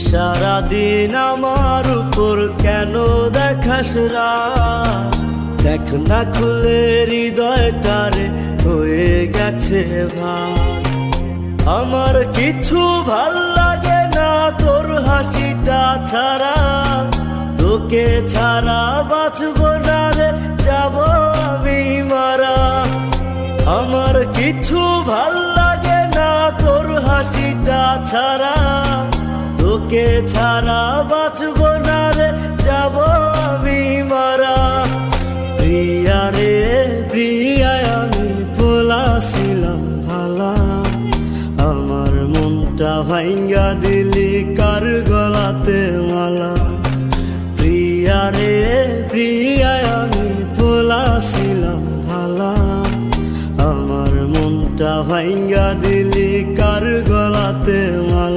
সারাদিন আমার উপর কেন দেখাস রাগ? দেখ না খুলে হৃদয়টারে হয়ে গেছে ভাগ। আমার কিছু ভাল লাগে না তোর হাসিটা ছাড়া, তোকে ছাড়া বাঁচব না রে, যাব আমি মারা। আমার কিছু ভাল লাগে না তোর হাসিটা ছাড়া, তোকে ছাড়া বাঁচব না রে, যাব আমি মারা। প্রিয়া রে প্রিয়া, আমি বলাছিলাম ভালা, আমার মনটা ভাঙ্গা দিলি কার গলাতে মালা। প্রিয়া রে প্রিয়া, আমি বলাছিলাম ভালা, আমার মনটা ভাঙ্গা দিলি কার গলাতে